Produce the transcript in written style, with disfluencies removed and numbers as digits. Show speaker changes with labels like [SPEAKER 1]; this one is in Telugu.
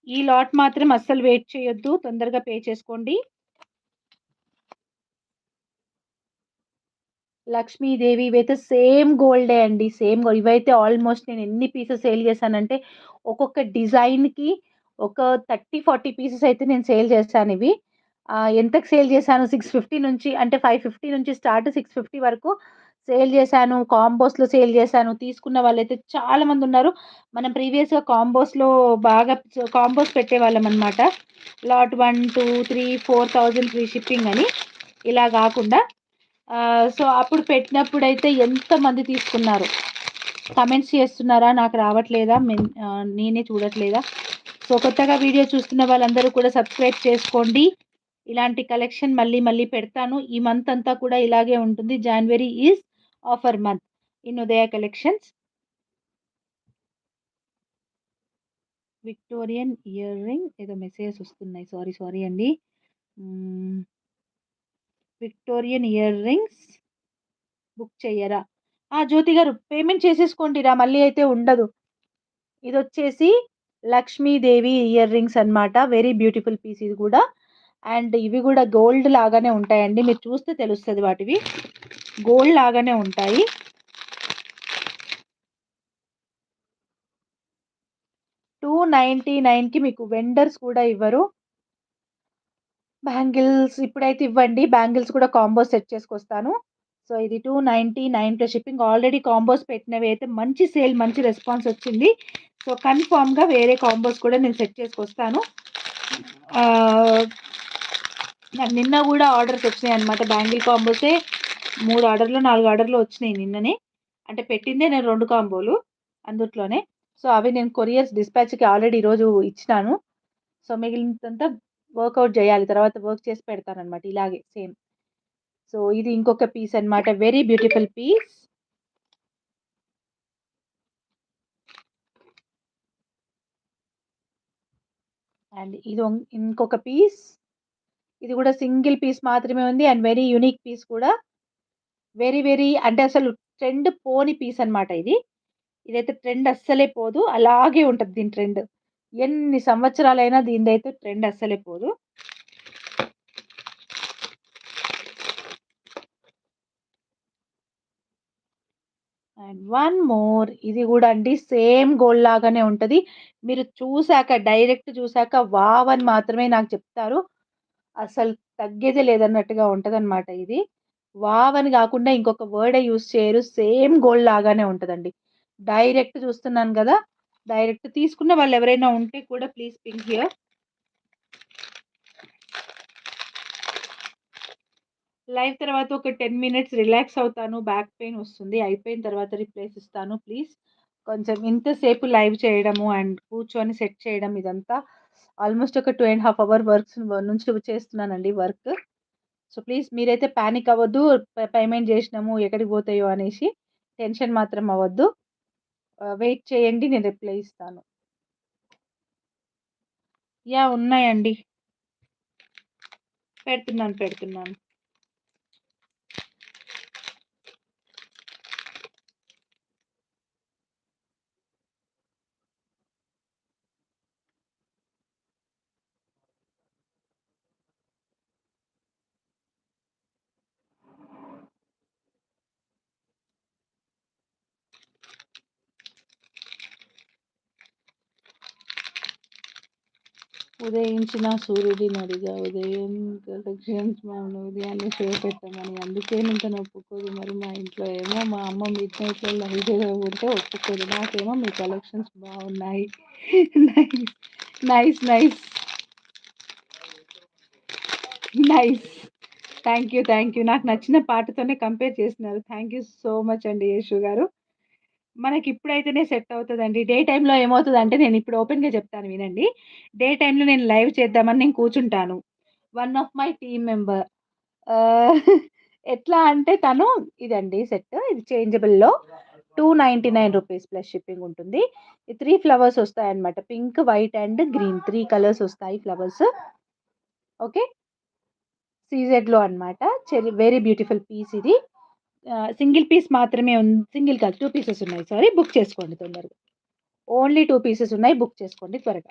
[SPEAKER 1] ఈ లాట్ మాత్రం అస్సలు వెయిట్ చేయొద్దు. తొందరగా పే చేసుకోండి. లక్ష్మీదేవి ఇవైతే సేమ్ గోల్డే అండి. Same gold. ఇవైతే ఆల్‌మోస్ట్ నేను ఎన్ని పీసెస్ సేల్ చేశానంటే, ఒక్కొక్క డిజైన్‌కి ఒక 30, 40 పీసెస్ అయితే నేను సేల్ చేశానివి. ఎంతకి సేల్ చేశాను 650 నుంచి అంటే 550 నుంచి స్టార్ట్ 650 వరకు సేల్ చేశాను. కాంబోస్‌లో సేల్ చేశాను. తీసుకున్న వాళ్ళైతే చాలా మందున్నారు. మనం ప్రీవియస్‌గా కాంబోస్ పెట్టేవాళ్ళమనమాట. లాట్ 1, 2, 3, 4000 ఫ్రీ షిప్పింగ్ అని. ఇలా గాకుండా సో, అప్పుడు పెట్టినప్పుడైతే ఎంతమంది తీసుకున్నారో. కామెంట్స్ చేస్తున్నారా? నాకు రావట్లేదా? నేనే చూడట్లేదా? సో, కొత్తగా వీడియో చూస్తున్న వాళ్ళందరూ కూడా సబ్స్క్రైబ్ చేసుకోండి. ఇలాంటి కలెక్షన్ మళ్ళీ మళ్ళీ పెడతాను. ఈ మంత్ అంతా కూడా ఇలాగే ఉంటుంది. January is offer month in Udaya collections. Victorian ear ring ఏదో మెసేజెస్ వస్తున్నాయి. సారీ, సారీ అండి. హ్మ్. విక్టోరియన్ ఇయర్ రింగ్స్ బుక్ చెయ్యరా? జ్యోతి గారు పేమెంట్ చేసేసుకోండిరా మళ్ళీ అయితే ఉండదు. ఇదొచ్చేసి లక్ష్మీదేవి ఇయర్ రింగ్స్ అన్నమాట. వెరీ బ్యూటిఫుల్ పీస్ ఇది గూడా. అండ్ ఇవి గూడా గోల్డ్ లాగానే ఉంటాయండి. మీరు చూస్తే తెలుస్తది వాటివి. గోల్డ్ లాగానే ఉంటాయి. 299కి మీకు వెండర్స్ కూడా ఇవ్వరు. బ్యాంగిల్స్ ఇప్పుడైతే ఇవ్వండి. బ్యాంగిల్స్ కూడా కాంబో సెట్ చేసుకొస్తాను. సో, ఇది 299 ప్లస్ షిప్పింగ్. ఆల్రెడీ కాంబోస్ పెట్టినవి అయితే మంచి సేల్, మంచి రెస్పాన్స్ వచ్చింది. సో, కన్ఫర్మ్‌గా వేరే కాంబోస్ కూడా నేను సెట్ చేసుకొస్తాను. ఆహ్, నాకు నిన్న గూడా ఆర్డర్స్ వచ్చినాయన్నమాట. బ్యాంగిల్ కాంబోసే 3 ఆర్డర్‌లో, 4 ఆర్డర్‌లో వచ్చినాయి నిన్ననే. అంటే పెట్టిందే నేను 2 కాంబోలు అందుట్లోనే. సో, అవి నేను కొరియర్స్ డిస్పాచ్‌కి ఆల్రెడీ ఈరోజు ఇచ్చినాను. సో, మిగిలినదంతా వర్కౌట్ జేయాలి. తర్వాత వర్క్ చేసి పెడతానన్నమాట ఇలాగే సేమ్. సో, ఇది ఇంకొక పీస్ అన్నమాట. Very beautiful piece. అండ్ ఇంకొక పీస్. ఇది గూడా సింగిల్ పీస్ మాత్రమే ఉంది. అండ్ వెరీ యూనిక్ పీస్ కూడా. వెరీ అంటే అసలు ట్రెండ్ పోని పీస్ అన్నమాట ఇది. ఇదైతే ట్రెండ్ అస్సలే పోదు. అలాగే ఉంటది దీని ట్రెండ్. ఎన్ని సంవత్సరాలైనా దీనిదైతే ట్రెండ్ అస్సలే పోదు. అండ్ వన్ మోర్ ఇది గూడా అండి సేమ్ గోల్డ్ లాగానే ఉంటది. మీరు డైరెక్ట్ చూసాక వావ్! అని మాత్రమే నాకు చెప్తారు. అసలు తగ్గేదే లేదన్నట్టుగా ఉంటదనమాట ఇది. వావ్! అని గాకుండా ఇంకొక వర్డే యూజ్ చేయరు. సేమ్ గోల్డ్ లాగానే ఉంటదండి. డైరెక్ట్ చూస్తున్నాను గదా! డైరెక్ట్ తీసుకున్న వాళ్ళెవరైనా ఉంటే కూడా ప్లీజ్ పింక్ హియర్. లైవ్ తర్వాత ఒక 10 మినిట్స్ రిలాక్స్ అవుతాను. బ్యాక్ పెయిన్ వస్తుంది. అయిపోయిన తర్వాత రిప్లైస్ ఇస్తాను ప్లీజ్. కొంచెం ఇంతసేపు లైవ్ చేయడము అండ్ కూర్చొని సెట్ చేయడం ఇదంతా ఆల్‌మోస్ట్ ఒక 2 ½ అవర్ నుంచి చేస్తున్నానండి వర్క్. సో, ప్లీజ్ మీరైతే పానిక్ అవ్వద్దు. పేమెంట్ జేసినాము ఎక్కడికి పోతాయో అనేసి. టెన్షన్ మాత్రం అవ్వద్దు. వెయిట్ చేయండి. నేను రిప్లై ఇస్తాను. ఉన్నాయండి. పెడుతున్నాను. ఉదయించిన సూర్యుడినడిగా ఉదయం కలెక్షన్స్ మమ్మల్ని ఉదయాన్నే షో పెట్టమని. అందుకేనింక ఒప్పుకోదు. మరి మా ఇంట్లో ఏమో మా అమ్మ మిడ్‌నైట్‌లో లైట్‌గా ఉంటే ఒప్పుకోదు. నాకేమో మీ కలెక్షన్స్ బాగున్నాయి. Nice. Nice. Nice. Nice. Thank you. నాకు నచ్చిన పాటతోనే కంపేర్ చేసినారు. థ్యాంక్ యూ సో మచ్ అండి యేషు గారు. మనకిప్పుడైతేనే సెట్ అవుతదండి. డే టైమ్‌లో ఏమవుతదంటే నేనిప్పుడు ఓపెన్‌గా చెప్తాను వినండి. డే టైమ్‌లో నేను లైవ్ చేద్దామని నేను కూర్చుంటాను. One of my team member ఆహ్, ఎట్లా అంటే తను ఇదండి సెట్. ఇది చేంజబుల్‌లో రూ. 299 ప్లస్ షిప్పింగ్ ఉంటుంది. ఈ 3 ఫ్లవర్స్ వస్తాయన్నమాట. Pink, white and green 3 colours వస్తాయి ఫ్లవర్స్. ఓకే. సీజెడ్‌లో అన్నమాట. వెరీ బ్యూటిఫుల్ పీస్ ఇది. సింగిల్ పీస్ మాత్రమే సింగిల్ కాదు 2 పీసెస్ ఉన్నాయి. సారీ బుక్ చేసుకోండి తొందరగా. ఓన్లీ 2 పీసెస్ ఉన్నాయి. బుక్ చేసుకోండి త్వరగా.